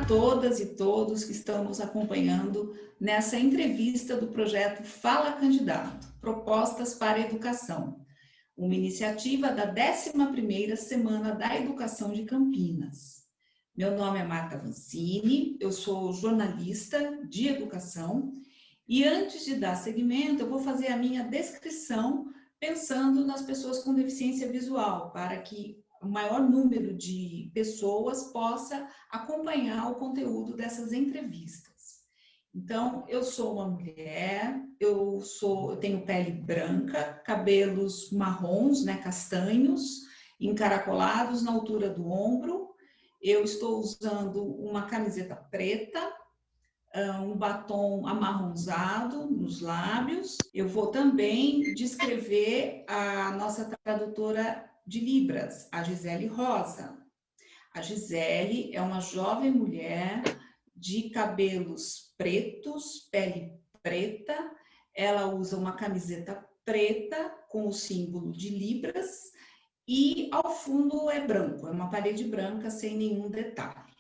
a todas e todos que estão nos acompanhando nessa entrevista do projeto Fala Candidato, Propostas para a Educação, uma iniciativa da 11ª Semana da Educação de Campinas. Meu nome é Marta Vancini, eu sou jornalista de educação e antes de dar seguimento eu vou fazer a minha descrição pensando nas pessoas com deficiência visual, para que o maior número de pessoas possa acompanhar o conteúdo dessas entrevistas. Então, eu sou uma mulher, eu tenho pele branca, cabelos marrons, né, castanhos, encaracolados na altura do ombro. Eu estou usando uma camiseta preta, um batom amarronzado nos lábios. Eu vou também descrever a nossa tradutora de Libras, a Gisele Rosa. A Gisele é uma jovem mulher de cabelos pretos, pele preta, ela usa uma camiseta preta com o símbolo de Libras e ao fundo é branco, é uma parede branca sem nenhum detalhe.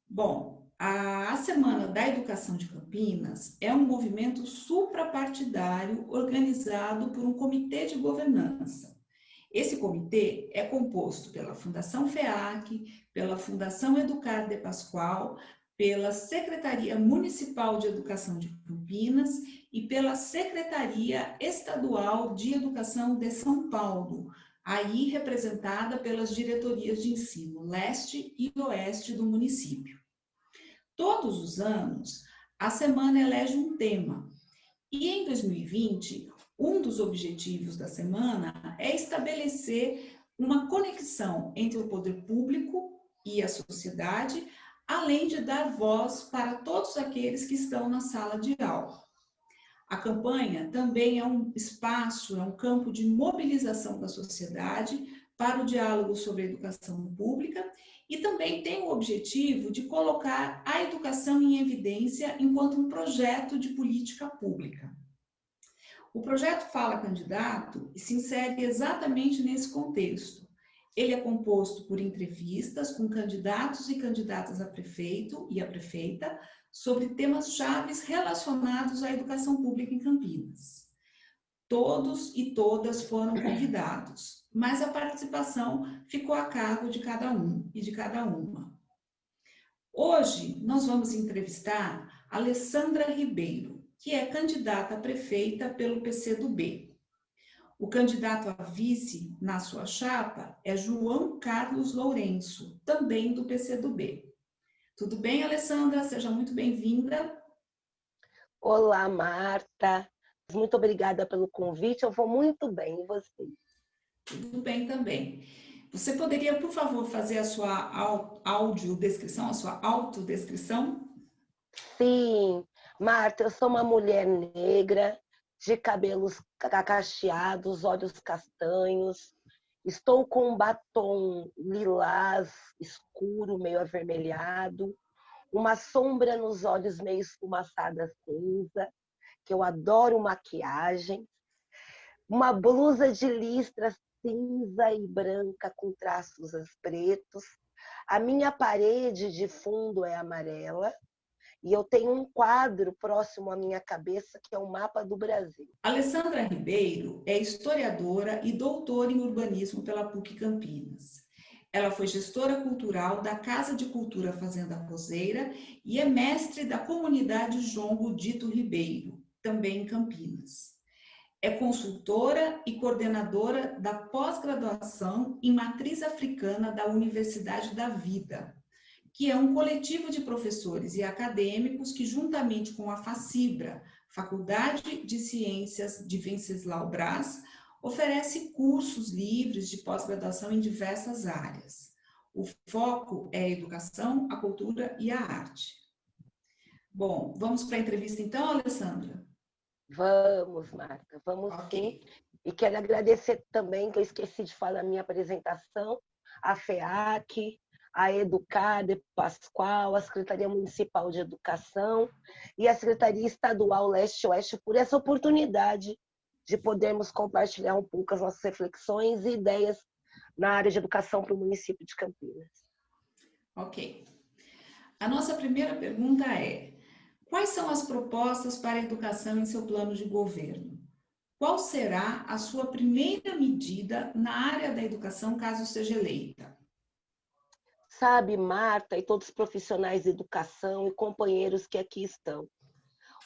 Bom, a Semana da Educação de Campinas é um movimento suprapartidário organizado por um comitê de governança. Esse comitê é composto pela Fundação FEAC, pela Fundação Educar de Pascoal, pela Secretaria Municipal de Educação de Campinas e pela Secretaria Estadual de Educação de São Paulo, aí representada pelas diretorias de ensino leste e oeste do município. Todos os anos, a semana elege um tema. E em 2020, um dos objetivos da semana é estabelecer uma conexão entre o poder público e a sociedade, além de dar voz para todos aqueles que estão na sala de aula. A campanha também é um espaço, é um campo de mobilização da sociedade para o diálogo sobre a educação pública e também tem o objetivo de colocar a educação em evidência enquanto um projeto de política pública. O projeto Fala Candidato se insere exatamente nesse contexto. Ele é composto por entrevistas com candidatos e candidatas a prefeito e a prefeita sobre temas chaves relacionados à educação pública em Campinas. Todos e todas foram convidados, mas a participação ficou a cargo de cada um e de cada uma. Hoje, nós vamos entrevistar a Alessandra Ribeiro, que é candidata a prefeita pelo PCdoB. O candidato a vice na sua chapa é João Carlos Lourenço, também do PCdoB. Tudo bem, Alessandra? Seja muito bem-vinda. Olá, Marta. Muito obrigada pelo convite. Eu vou muito bem. E você? Tudo bem também. Você poderia, por favor, fazer a sua audiodescrição, a sua autodescrição? Sim, Marta, eu sou uma mulher negra, de cabelos cacheados, olhos castanhos. Estou com um batom lilás escuro, meio avermelhado, uma sombra nos olhos meio esfumaçada cinza, que eu adoro maquiagem, uma blusa de listra cinza e branca com traços pretos. A minha parede de fundo é amarela e eu tenho um quadro próximo à minha cabeça que é o mapa do Brasil. Alessandra Ribeiro é historiadora e doutora em urbanismo pela PUC Campinas. Ela foi gestora cultural da Casa de Cultura Fazenda Roseira e é mestre da comunidade João Budito Ribeiro, também em Campinas. É consultora e coordenadora da pós-graduação em Matriz Africana da Universidade da Vida, que é um coletivo de professores e acadêmicos que, juntamente com a FACIBRA, Faculdade de Ciências de Venceslau Braz, oferece cursos livres de pós-graduação em diversas áreas. O foco é a educação, a cultura e a arte. Bom, vamos para a entrevista então, Alessandra? Vamos, Marta, vamos Okay. Sim. E quero agradecer também, que eu esqueci de falar na minha apresentação, a FEAC, a Educar de Pascoal, a Secretaria Municipal de Educação e a Secretaria Estadual Leste-Oeste por essa oportunidade de podermos compartilhar um pouco as nossas reflexões e ideias na área de educação para o município de Campinas. Ok. A nossa primeira pergunta é: quais são as propostas para a educação em seu plano de governo? Qual será a sua primeira medida na área da educação caso seja eleita? Sabe, Marta e todos os profissionais de educação e companheiros que aqui estão.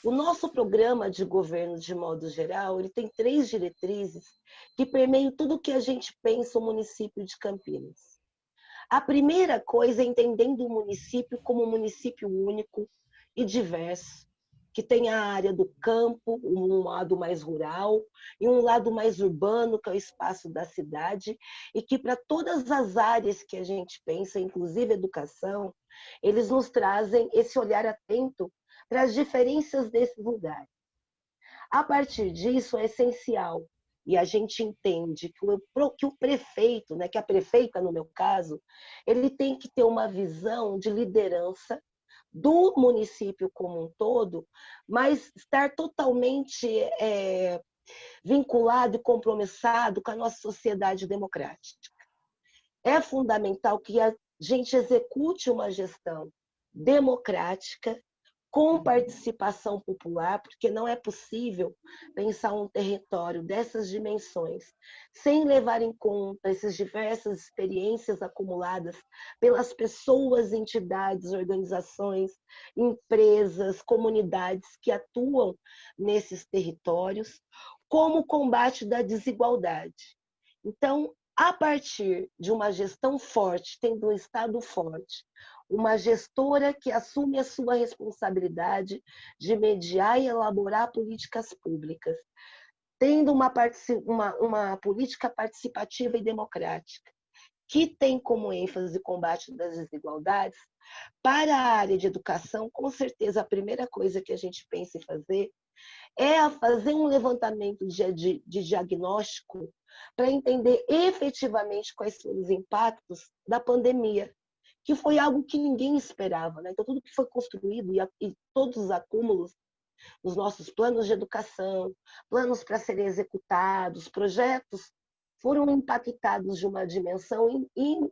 O nosso programa de governo, de modo geral, ele tem 3 diretrizes que permeiam tudo o que a gente pensa o município de Campinas. A primeira coisa é entendendo o município como um município único e diverso, que tem a área do campo, um lado mais rural, e um lado mais urbano, que é o espaço da cidade, e que para todas as áreas que a gente pensa, inclusive educação, eles nos trazem esse olhar atento para as diferenças desses lugares. A partir disso, é essencial, e a gente entende que o prefeito, né, que a prefeita, no meu caso, ele tem que ter uma visão de liderança do município como um todo, mas estar totalmente vinculado e compromissado com a nossa sociedade democrática. É fundamental que a gente execute uma gestão democrática, com participação popular, porque não é possível pensar um território dessas dimensões sem levar em conta essas diversas experiências acumuladas pelas pessoas, entidades, organizações, empresas, comunidades que atuam nesses territórios, como o combate da desigualdade. Então, a partir de uma gestão forte, tendo um Estado forte, uma gestora que assume a sua responsabilidade de mediar e elaborar políticas públicas, tendo uma política participativa e democrática, que tem como ênfase o combate das desigualdades, para a área de educação, com certeza a primeira coisa que a gente pensa em fazer é fazer um levantamento de diagnóstico para entender efetivamente quais são os impactos da pandemia, que foi algo que ninguém esperava, né? Então, tudo que foi construído e todos os acúmulos nos nossos planos de educação, planos para serem executados, projetos, foram impactados de uma dimensão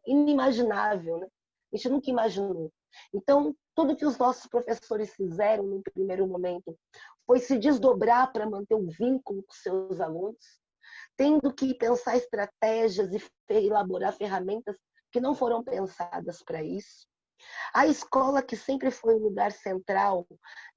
inimaginável, né? A gente nunca imaginou. Então, tudo que os nossos professores fizeram no primeiro momento foi se desdobrar para manter o vínculo com seus alunos, tendo que pensar estratégias e elaborar ferramentas que não foram pensadas para isso. A escola, que sempre foi um lugar central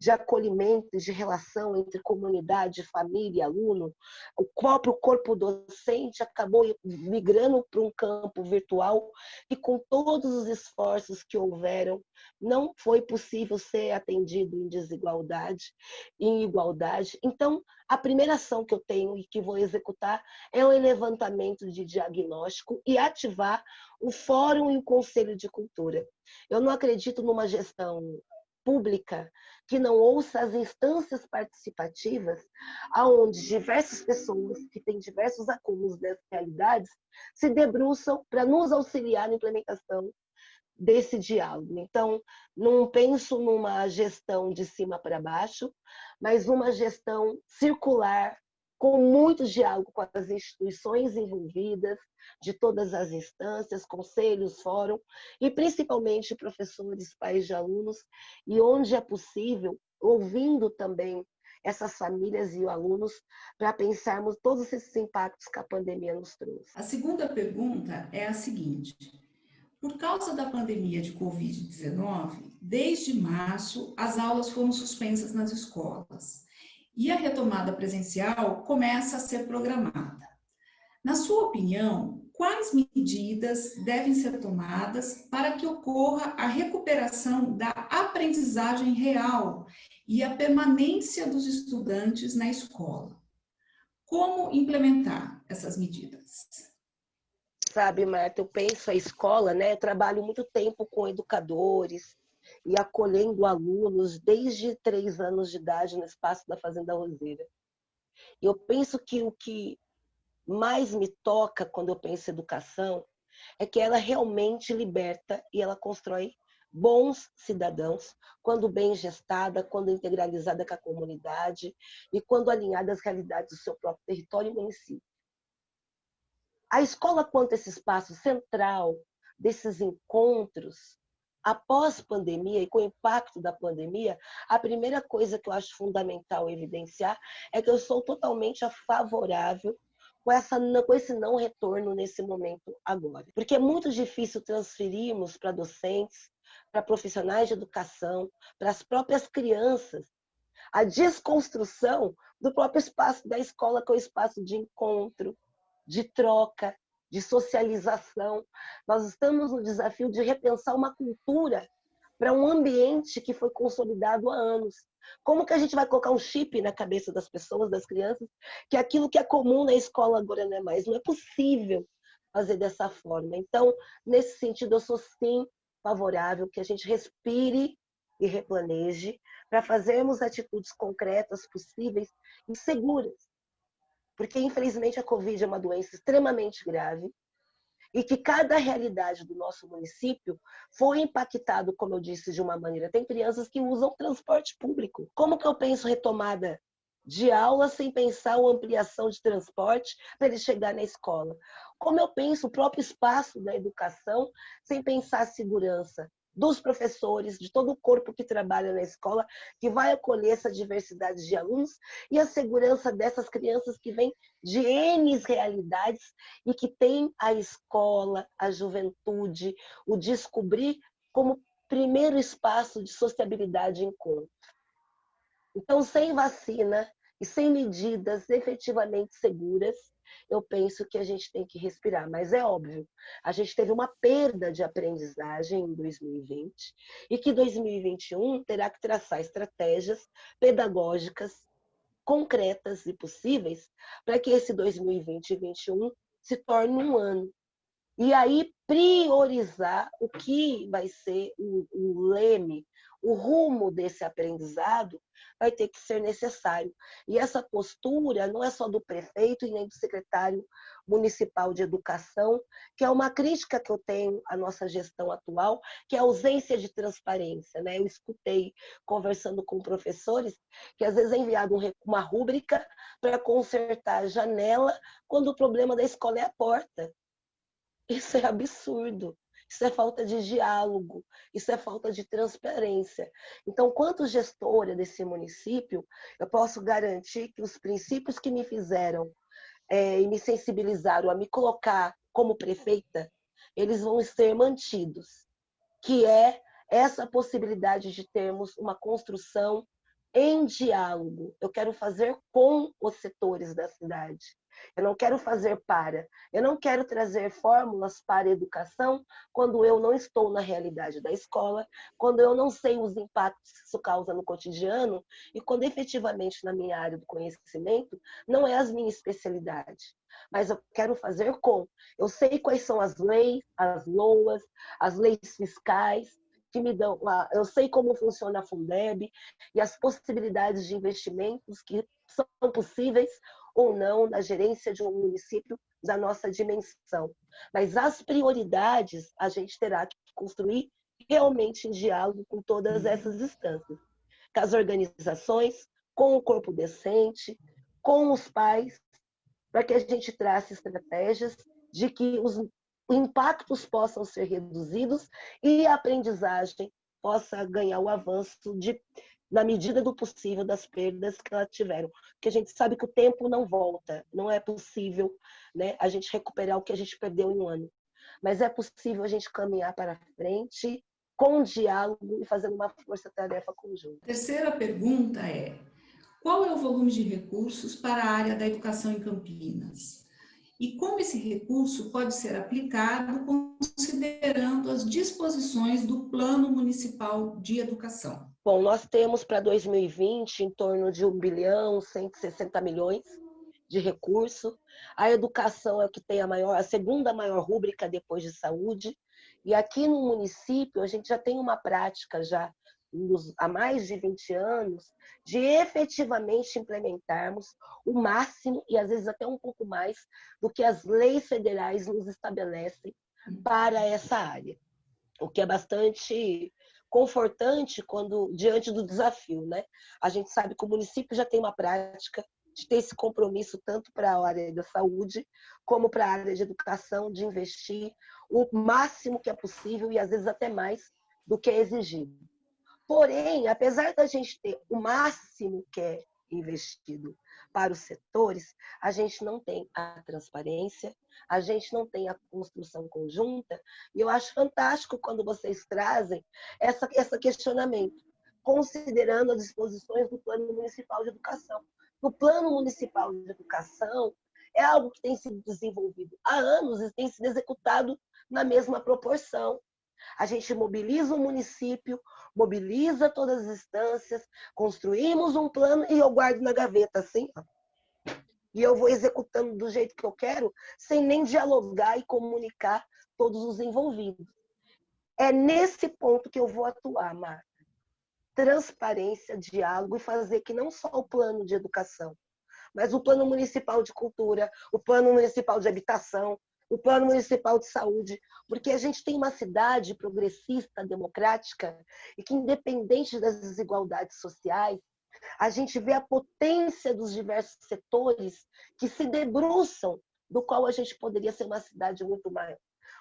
de acolhimento e de relação entre comunidade, família e aluno, o próprio corpo docente acabou migrando para um campo virtual e, com todos os esforços que houveram, não foi possível ser atendido em desigualdade, em igualdade. Então, a primeira ação que eu tenho e que vou executar é o levantamento de diagnóstico e ativar o Fórum e o Conselho de Cultura. Eu não acredito numa gestão pública que não ouça as instâncias participativas, aonde diversas pessoas que têm diversos acúmulos dessas realidades se debruçam para nos auxiliar na implementação desse diálogo. Então, não penso numa gestão de cima para baixo, mas uma gestão circular, com muito diálogo com as instituições envolvidas, de todas as instâncias, conselhos, fórum, e principalmente professores, pais de alunos, e onde é possível, ouvindo também essas famílias e alunos, para pensarmos todos esses impactos que a pandemia nos trouxe. A segunda pergunta é a seguinte: por causa da pandemia de Covid-19, desde março, as aulas foram suspensas nas escolas e a retomada presencial começa a ser programada. Na sua opinião, quais medidas devem ser tomadas para que ocorra a recuperação da aprendizagem real e a permanência dos estudantes na escola? Como implementar essas medidas? Sabe, Marta, eu penso a escola, né? Eu trabalho muito tempo com educadores e acolhendo alunos desde 3 anos de idade no espaço da Fazenda Roseira. E eu penso que o que mais me toca quando eu penso em educação é que ela realmente liberta e ela constrói bons cidadãos, quando bem gestada, quando integralizada com a comunidade e quando alinhada às realidades do seu próprio território e município. A escola, quanto esse espaço central desses encontros, após pandemia e com o impacto da pandemia, a primeira coisa que eu acho fundamental evidenciar é que eu sou totalmente favorável com esse não retorno nesse momento agora. Porque é muito difícil transferirmos para docentes, para profissionais de educação, para as próprias crianças, a desconstrução do próprio espaço da escola, que é o espaço de encontro, de troca, de socialização. Nós estamos no desafio de repensar uma cultura para um ambiente que foi consolidado há anos. Como que a gente vai colocar um chip na cabeça das pessoas, das crianças, que aquilo que é comum na escola agora não é mais? Não é possível fazer dessa forma. Então, nesse sentido, eu sou sim favorável que a gente respire e replaneje para fazermos atitudes concretas, possíveis e seguras. Porque, infelizmente, a Covid é uma doença extremamente grave e que cada realidade do nosso município foi impactado, como eu disse, de uma maneira. Tem crianças que usam transporte público. Como que eu penso retomada de aula sem pensar uma ampliação de transporte para ele chegar na escola? Como eu penso o próprio espaço da educação sem pensar a segurança dos professores, de todo o corpo que trabalha na escola, que vai acolher essa diversidade de alunos e a segurança dessas crianças que vêm de N realidades e que tem a escola, a juventude, o descobrir como primeiro espaço de sociabilidade e encontro. Então, sem vacina e sem medidas efetivamente seguras, eu penso que a gente tem que respirar. Mas é óbvio, a gente teve uma perda de aprendizagem em 2020 e que 2021 terá que traçar estratégias pedagógicas concretas e possíveis para que esse 2020 e 2021 se torne um ano. E aí priorizar o que vai ser o leme, o rumo desse aprendizado vai ter que ser necessário. E essa postura não é só do prefeito e nem do secretário municipal de educação, que é uma crítica que eu tenho à nossa gestão atual, que é a ausência de transparência, né? Eu escutei, conversando com professores, que às vezes é enviado uma rúbrica para consertar a janela, quando o problema da escola é a porta. Isso é absurdo. Isso é falta de diálogo, isso é falta de transparência. Então, quanto gestora desse município, eu posso garantir que os princípios que me fizeram e me sensibilizaram a me colocar como prefeita, eles vão ser mantidos, que é essa possibilidade de termos uma construção em diálogo. Eu quero fazer com os setores da cidade. Eu não quero fazer para. Eu não quero trazer fórmulas para a educação quando eu não estou na realidade da escola, quando eu não sei os impactos que isso causa no cotidiano e quando efetivamente na minha área do conhecimento não é a minha especialidade. Mas eu quero fazer com. Eu sei quais são as leis, as LOAs, as leis fiscais, que me dão, eu sei como funciona a Fundeb e as possibilidades de investimentos que são possíveis ou não na gerência de um município da nossa dimensão. Mas as prioridades a gente terá que construir realmente em diálogo com todas essas instâncias, com as organizações, com o corpo docente, com os pais, para que a gente trace estratégias de que os impactos possam ser reduzidos e a aprendizagem possa ganhar o avanço na medida do possível das perdas que elas tiveram. Porque a gente sabe que o tempo não volta, não é possível, né, a gente recuperar o que a gente perdeu em um ano. Mas é possível a gente caminhar para frente com diálogo e fazendo uma força-tarefa conjunta. A terceira pergunta é: qual é o volume de recursos para a área da educação em Campinas? E como esse recurso pode ser aplicado considerando as disposições do Plano Municipal de Educação? Bom, nós temos para 2020 em torno de 1.160.000.000 de recurso. A educação é o que tem a segunda maior rúbrica depois de saúde. E aqui no município a gente já tem uma prática já há mais de 20 anos de efetivamente implementarmos o máximo e às vezes até um pouco mais do que as leis federais nos estabelecem para essa área. O que é bastante confortante diante do desafio, né? A gente sabe que o município já tem uma prática de ter esse compromisso tanto para a área da saúde como para a área de educação, de investir o máximo que é possível e às vezes até mais do que é exigido. Porém, apesar da gente ter o máximo que é investido para os setores, a gente não tem a transparência, a gente não tem a construção conjunta, e eu acho fantástico quando vocês trazem esse questionamento, considerando as disposições do Plano Municipal de Educação. O Plano Municipal de Educação é algo que tem sido desenvolvido há anos e tem sido executado na mesma proporção. A gente mobiliza o município, mobiliza todas as instâncias, construímos um plano e eu guardo na gaveta, assim, ó. E eu vou executando do jeito que eu quero, sem nem dialogar e comunicar todos os envolvidos. É nesse ponto que eu vou atuar, Marta. Transparência, diálogo e fazer que não só o plano de educação, mas o plano municipal de cultura, o plano municipal de habitação, o plano municipal de saúde, porque a gente tem uma cidade progressista, democrática, e que, independente das desigualdades sociais, a gente vê a potência dos diversos setores que se debruçam do qual a gente poderia ser uma cidade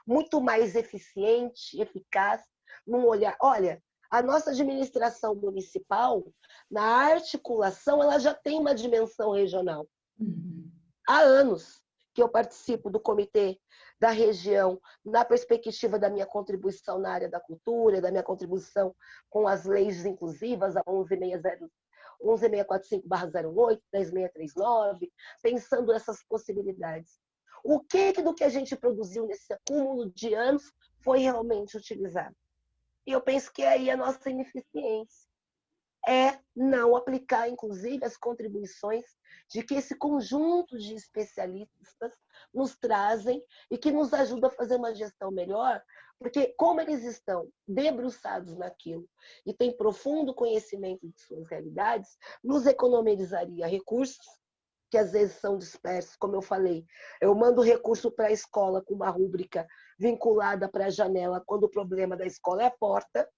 muito mais eficiente, eficaz, num olhar. Olha, a nossa administração municipal, na articulação, ela já tem uma dimensão regional. Há anos que eu participo do comitê da região, na perspectiva da minha contribuição na área da cultura, da minha contribuição com as leis inclusivas, a 11645/08, 10639, pensando essas possibilidades. O que do que a gente produziu nesse acúmulo de anos foi realmente utilizado? E eu penso que aí a nossa ineficiência é não aplicar, inclusive, as contribuições de que esse conjunto de especialistas nos trazem e que nos ajuda a fazer uma gestão melhor, porque como eles estão debruçados naquilo e têm profundo conhecimento de suas realidades, nos economizaria recursos, que às vezes são dispersos, como eu falei. Eu mando recurso para a escola com uma rúbrica vinculada para a janela, quando o problema da escola é a porta.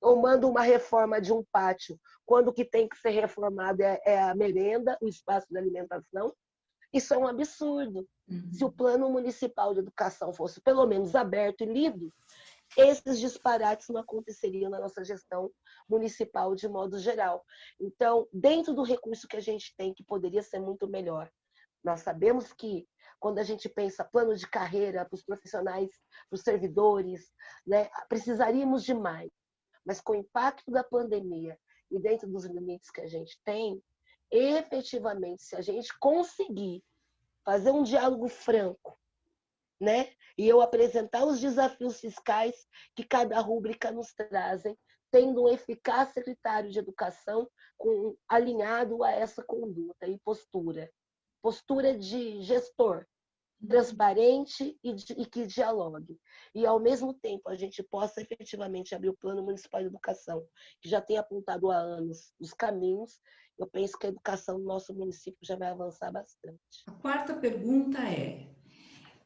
Eu mando uma reforma de um pátio, quando o que tem que ser reformado é a merenda, o espaço de alimentação. Isso é um absurdo. Se o Plano Municipal de Educação fosse pelo menos aberto e lido, esses disparates não aconteceriam na nossa gestão municipal de modo geral. Então, dentro do recurso que a gente tem, que poderia ser muito melhor, nós sabemos que quando a gente pensa plano de carreira para os profissionais, para os servidores, né, precisaríamos de mais. Mas com o impacto da pandemia e dentro dos limites que a gente tem, efetivamente, se a gente conseguir fazer um diálogo franco, né? E eu apresentar os desafios fiscais que cada rúbrica nos trazem, tendo um eficaz secretário de educação alinhado a essa conduta e postura de gestor, transparente e que dialogue. E, ao mesmo tempo, a gente possa efetivamente abrir o Plano Municipal de Educação, que já tem apontado há anos os caminhos. Eu penso que a educação do nosso município já vai avançar bastante. A quarta pergunta é: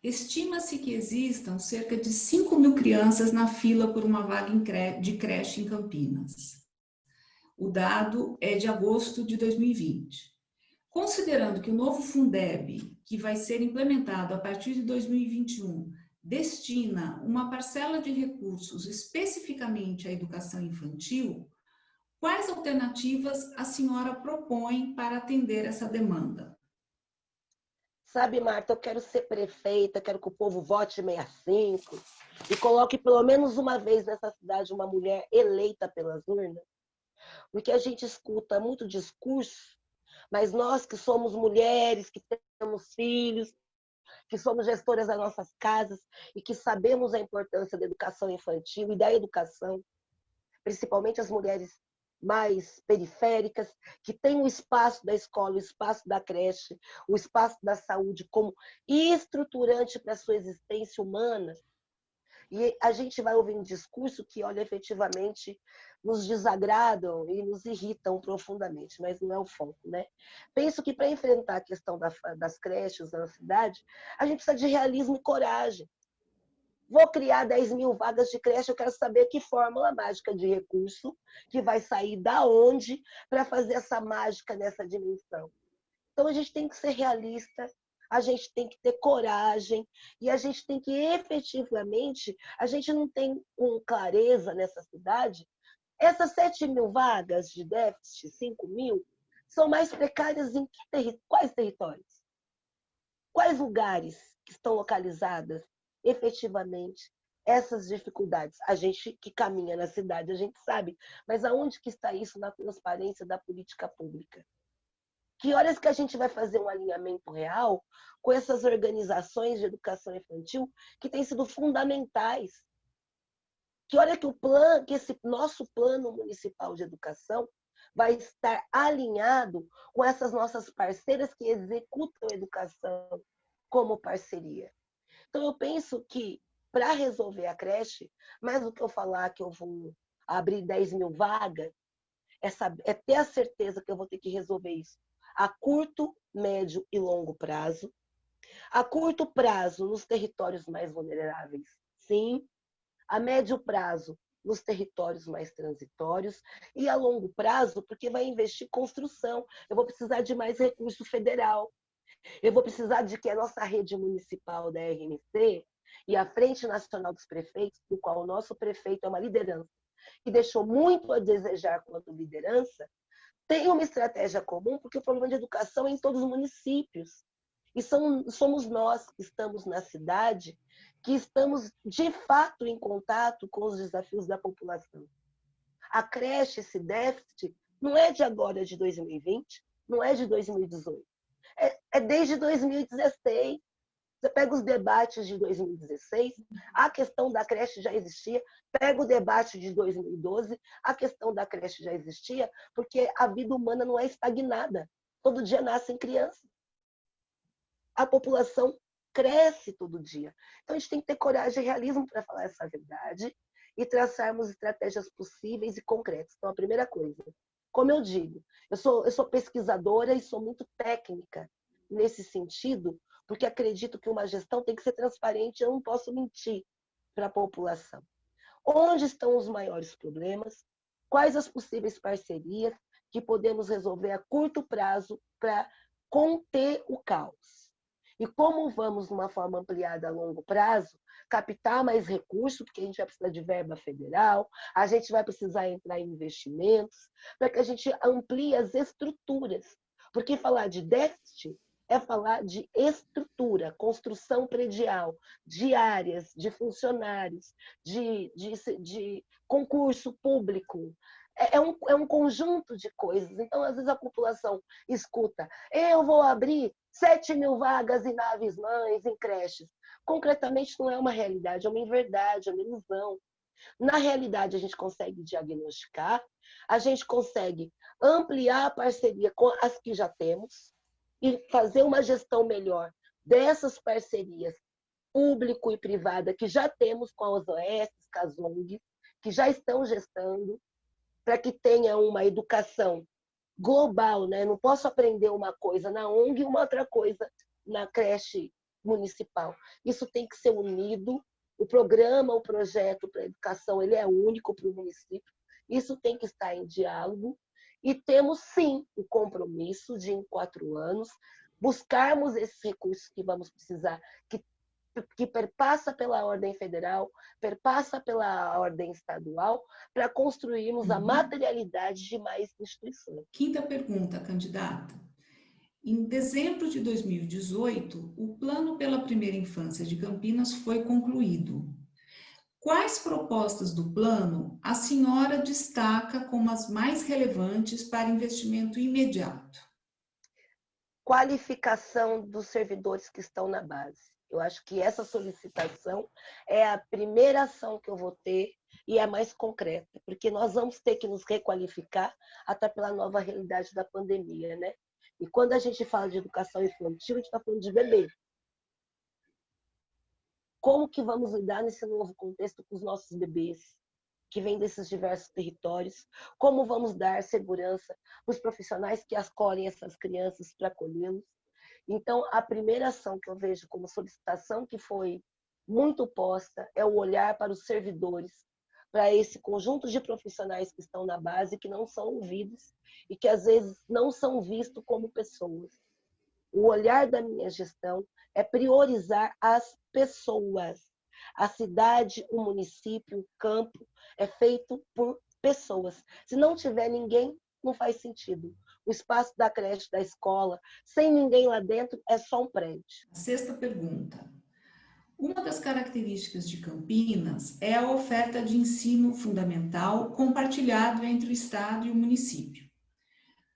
estima-se que existam cerca de 5.000 crianças na fila por uma vaga de creche em Campinas. O dado é de agosto de 2020. Considerando que o novo Fundeb, que vai ser implementado a partir de 2021, destina uma parcela de recursos especificamente à educação infantil, quais alternativas a senhora propõe para atender essa demanda? Sabe, Marta, eu quero ser prefeita, quero que o povo vote 65 e coloque pelo menos uma vez nessa cidade uma mulher eleita pelas urnas, porque a gente escuta muito discurso, mas nós que somos mulheres, que temos filhos, que somos gestoras das nossas casas e que sabemos a importância da educação infantil e da educação, principalmente as mulheres mais periféricas, que têm o espaço da escola, o espaço da creche, o espaço da saúde como estruturante para a sua existência humana. E a gente vai ouvir um discurso que, olha, efetivamente nos desagradam e nos irritam profundamente, mas não é o foco, né? Penso que para enfrentar a questão das creches na cidade, a gente precisa de realismo e coragem. Vou criar 10.000 vagas de creche, eu quero saber que fórmula mágica de recurso que vai sair da onde para fazer essa mágica nessa dimensão. Então, a gente tem que ser realista, a gente tem que ter coragem e a gente tem que efetivamente, a gente não tem com clareza nessa cidade, essas 7.000 vagas de déficit, 5.000, são mais precárias em quais territórios? Quais lugares que estão localizadas efetivamente essas dificuldades? A gente que caminha na cidade, a gente sabe, mas aonde que está isso na transparência da política pública? Que horas que a gente vai fazer um alinhamento real com essas organizações de educação infantil que têm sido fundamentais? Que hora que que esse nosso plano municipal de educação vai estar alinhado com essas nossas parceiras que executam a educação como parceria? Então, eu penso que para resolver a creche, mais do que eu falar que eu vou abrir 10.000 vagas, é ter a certeza que eu vou ter que resolver isso a curto, médio e longo prazo. A curto prazo, nos territórios mais vulneráveis, sim. A médio prazo, nos territórios mais transitórios. E a longo prazo, porque vai investir em construção. Eu vou precisar de mais recurso federal. Eu vou precisar de que a nossa rede municipal da RNC e a Frente Nacional dos Prefeitos, do qual o nosso prefeito é uma liderança, que deixou muito a desejar quanto liderança, tem uma estratégia comum, porque o problema de educação é em todos os municípios. E somos nós que estamos na cidade, que estamos de fato em contato com os desafios da população. A creche, esse déficit, não é de agora, de 2020, não é de 2018. É desde 2016. Você pega os debates de 2016, a questão da creche já existia. Pega o debate de 2012, a questão da creche já existia, porque a vida humana não é estagnada. Todo dia nascem crianças. A população cresce todo dia. Então, a gente tem que ter coragem e realismo para falar essa verdade e traçarmos estratégias possíveis e concretas. Então, a primeira coisa, como eu digo, eu sou pesquisadora e sou muito técnica nesse sentido, porque acredito que uma gestão tem que ser transparente, eu não posso mentir para a população. Onde estão os maiores problemas? Quais as possíveis parcerias que podemos resolver a curto prazo para conter o caos? E como vamos, de uma forma ampliada a longo prazo, captar mais recursos, porque a gente vai precisar de verba federal, a gente vai precisar entrar em investimentos, para que a gente amplie as estruturas. Porque falar de déficit é falar de estrutura, construção predial, de áreas, de funcionários, de concurso público. É um conjunto de coisas. Então, às vezes, a população escuta: eu vou abrir 7.000 vagas em naves mães, em creches. Concretamente, não é uma realidade, é uma inverdade, é uma ilusão. Na realidade, a gente consegue diagnosticar, a gente consegue ampliar a parceria com as que já temos e fazer uma gestão melhor dessas parcerias público e privada que já temos com as OS, com as ONGs, que já estão gestando, para que tenha uma educação global, né? Não posso aprender uma coisa na ONG e uma outra coisa na creche municipal. Isso tem que ser unido. O programa, o projeto para a educação, ele é único para o município. Isso tem que estar em diálogo. E temos, sim, o compromisso de, em 4 anos, buscarmos esses recursos que vamos precisar, que perpassa pela ordem federal, perpassa pela ordem estadual, para construirmos a materialidade de mais instituições. Quinta pergunta, candidata. Em dezembro de 2018, o Plano pela Primeira Infância de Campinas foi concluído. Quais propostas do plano a senhora destaca como as mais relevantes para investimento imediato? Qualificação dos servidores que estão na base. Eu acho que essa solicitação é a primeira ação que eu vou ter e é a mais concreta, porque nós vamos ter que nos requalificar até pela nova realidade da pandemia, né? E quando a gente fala de educação infantil, a gente está falando de bebê. Como que vamos lidar nesse novo contexto com os nossos bebês, que vêm desses diversos territórios? Como vamos dar segurança para os profissionais que acolhem essas crianças para acolhê-los? Então, a primeira ação que eu vejo como solicitação que foi muito posta é o olhar para os servidores, para esse conjunto de profissionais que estão na base, que não são ouvidos e que às vezes não são vistos como pessoas. O olhar da minha gestão é priorizar as pessoas. A cidade, o município, o campo é feito por pessoas. Se não tiver ninguém, não faz sentido. O espaço da creche, da escola, sem ninguém lá dentro, é só um prédio. Sexta pergunta. Uma das características de Campinas é a oferta de ensino fundamental compartilhado entre o Estado e o município.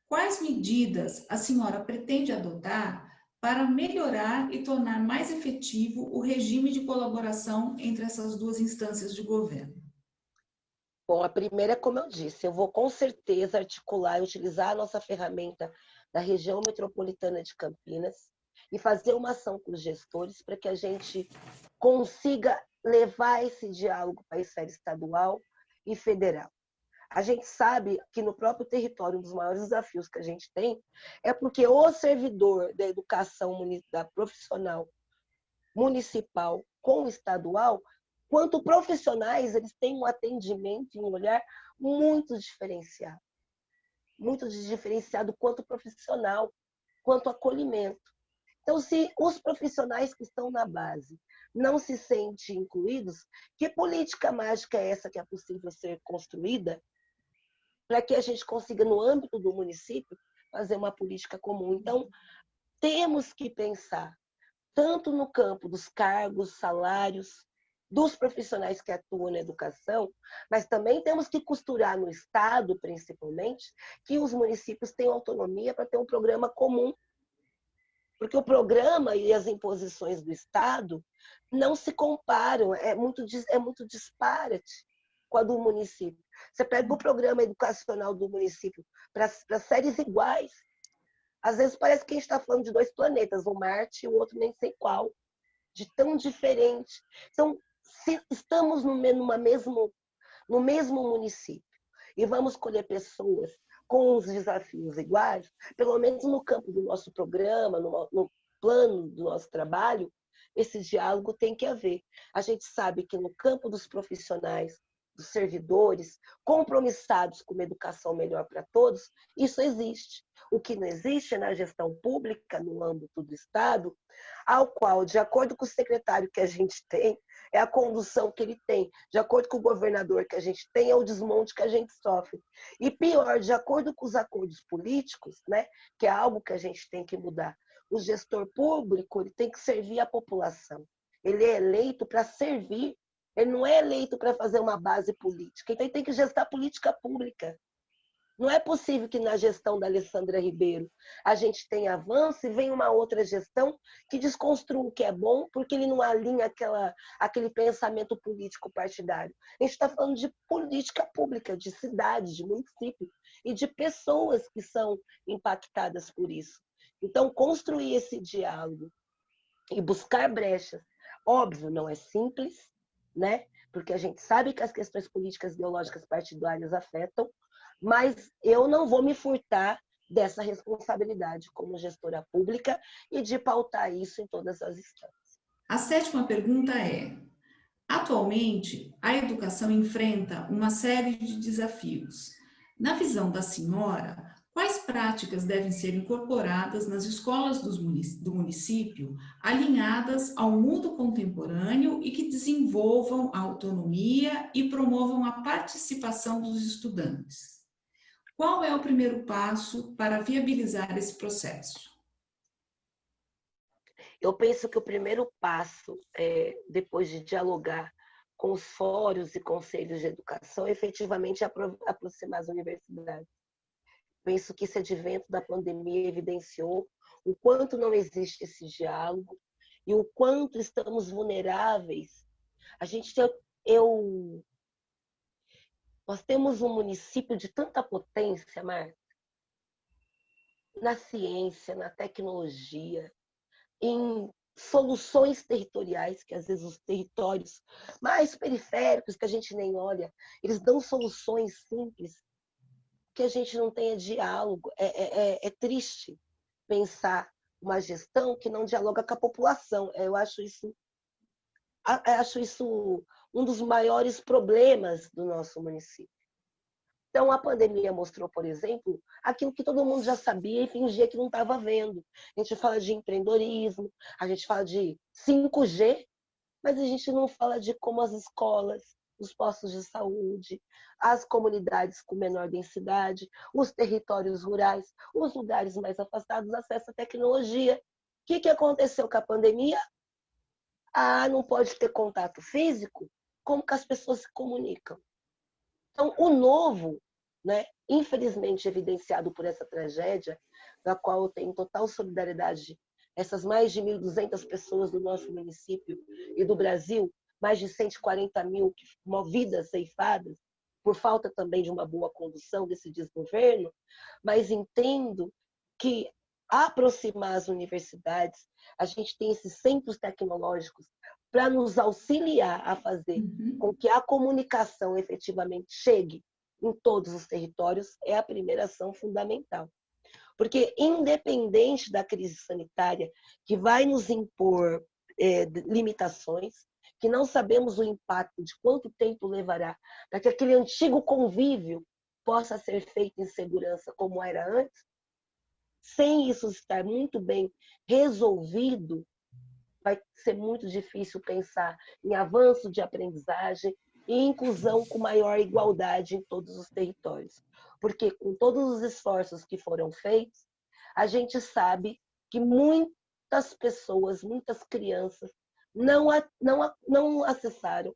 Quais medidas a senhora pretende adotar para melhorar e tornar mais efetivo o regime de colaboração entre essas duas instâncias de governo? Bom, a primeira, como eu disse, eu vou com certeza articular e utilizar a nossa ferramenta da região metropolitana de Campinas e fazer uma ação com os gestores para que a gente consiga levar esse diálogo para a esfera estadual e federal. A gente sabe que no próprio território, um dos maiores desafios que a gente tem é porque o servidor da educação da profissional municipal com o estadual, quanto profissionais, eles têm um atendimento e um olhar muito diferenciado. Muito diferenciado quanto profissional, quanto acolhimento. Então, se os profissionais que estão na base não se sentem incluídos, que política mágica é essa que é possível ser construída para que a gente consiga, no âmbito do município, fazer uma política comum? Então, temos que pensar tanto no campo dos cargos, salários, dos profissionais que atuam na educação, mas também temos que costurar no Estado, principalmente, que os municípios tenham autonomia para ter um programa comum. Porque o programa e as imposições do Estado não se comparam, é muito disparate com a do município. Você pega o programa educacional do município para séries iguais, às vezes parece que a gente está falando de dois planetas, um Marte e o outro nem sei qual, de tão diferente. Então, se estamos no mesmo município e vamos escolher pessoas com os desafios iguais, pelo menos no campo do nosso programa, no plano do nosso trabalho, esse diálogo tem que haver. A gente sabe que no campo dos profissionais, dos servidores, compromissados com uma educação melhor para todos, isso existe. O que não existe é na gestão pública, no âmbito do Estado, ao qual, de acordo com o secretário que a gente tem, é a condução que ele tem. De acordo com o governador que a gente tem, é o desmonte que a gente sofre. E pior, de acordo com os acordos políticos, né, que é algo que a gente tem que mudar, o gestor público ele tem que servir a população. Ele é eleito para servir. Ele não é eleito para fazer uma base política. Então, ele tem que gestar política pública. Não é possível que na gestão da Alessandra Ribeiro a gente tenha avanço e venha uma outra gestão que desconstrua o que é bom porque ele não alinha aquele pensamento político partidário. A gente está falando de política pública, de cidade, de município e de pessoas que são impactadas por isso. Então, construir esse diálogo e buscar brechas, óbvio, não é simples, né? Porque a gente sabe que as questões políticas ideológicas partidárias afetam, mas eu não vou me furtar dessa responsabilidade como gestora pública e de pautar isso em todas as instâncias. A sétima pergunta é: atualmente, a educação enfrenta uma série de desafios. Na visão da senhora, quais práticas devem ser incorporadas nas escolas do município, alinhadas ao mundo contemporâneo e que desenvolvam a autonomia e promovam a participação dos estudantes? Qual é o primeiro passo para viabilizar esse processo? Eu penso que o primeiro passo, depois de dialogar com os fóruns e conselhos de educação, é efetivamente aproximar as universidades. Penso que esse advento da pandemia evidenciou o quanto não existe esse diálogo e o quanto estamos vulneráveis. Nós temos um município de tanta potência, Marta, na ciência, na tecnologia, em soluções territoriais, que às vezes os territórios mais periféricos, que a gente nem olha, eles dão soluções simples, que a gente não tenha diálogo. É triste pensar uma gestão que não dialoga com a população. Eu acho isso um dos maiores problemas do nosso município. Então, a pandemia mostrou, por exemplo, aquilo que todo mundo já sabia e fingia que não estava vendo. A gente fala de empreendedorismo, a gente fala de 5G, mas a gente não fala de como as escolas, os postos de saúde, as comunidades com menor densidade, os territórios rurais, os lugares mais afastados acessam a tecnologia. O que aconteceu com a pandemia? Ah, não pode ter contato físico? Como que as pessoas se comunicam? Então, o novo, né, infelizmente evidenciado por essa tragédia, da qual eu tenho total solidariedade, essas mais de 1.200 pessoas do nosso município e do Brasil, mais de 140 mil vidas ceifadas, por falta também de uma boa condução desse desgoverno, mas entendo que aproximar as universidades, a gente tem esses centros tecnológicos para nos auxiliar a fazer com que a comunicação efetivamente chegue em todos os territórios, é a primeira ação fundamental. Porque, independente da crise sanitária, que vai nos impor limitações, que não sabemos o impacto de quanto tempo levará para que aquele antigo convívio possa ser feito em segurança como era antes, sem isso estar muito bem resolvido, vai ser muito difícil pensar em avanço de aprendizagem e inclusão com maior igualdade em todos os territórios. Porque com todos os esforços que foram feitos, a gente sabe que muitas pessoas, muitas crianças não acessaram.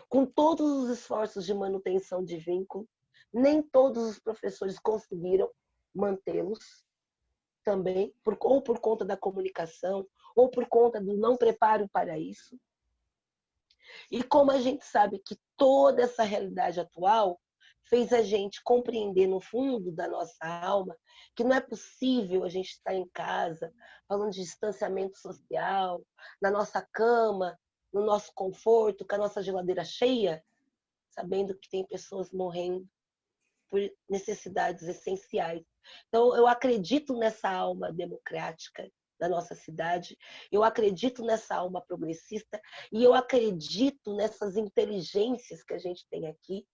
Com todos os esforços de manutenção de vínculo, nem todos os professores conseguiram mantê-los também, ou por conta da comunicação, ou por conta do não preparo para isso. E como a gente sabe que toda essa realidade atual fez a gente compreender no fundo da nossa alma que não é possível a gente estar em casa falando de distanciamento social, na nossa cama, no nosso conforto, com a nossa geladeira cheia, sabendo que tem pessoas morrendo por necessidades essenciais. Então, eu acredito nessa alma democrática da nossa cidade, eu acredito nessa alma progressista e eu acredito nessas inteligências que a gente tem aqui,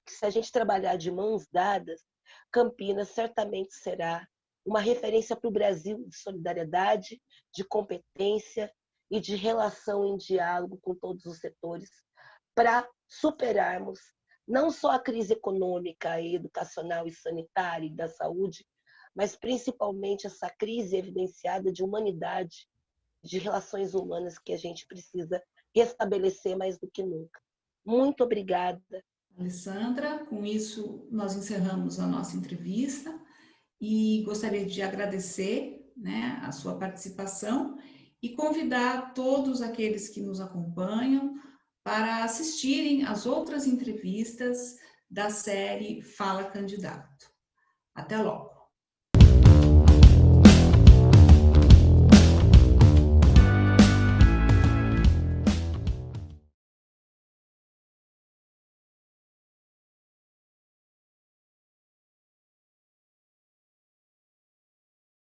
que se a gente trabalhar de mãos dadas, Campinas certamente será uma referência para o Brasil de solidariedade, de competência e de relação em diálogo com todos os setores para superarmos não só a crise econômica, educacional e sanitária e da saúde, mas principalmente essa crise evidenciada de humanidade, de relações humanas que a gente precisa restabelecer mais do que nunca. Muito obrigada. Alessandra, com isso nós encerramos a nossa entrevista e gostaria de agradecer, né, a sua participação e convidar todos aqueles que nos acompanham para assistirem às outras entrevistas da série Fala Candidato. Até logo!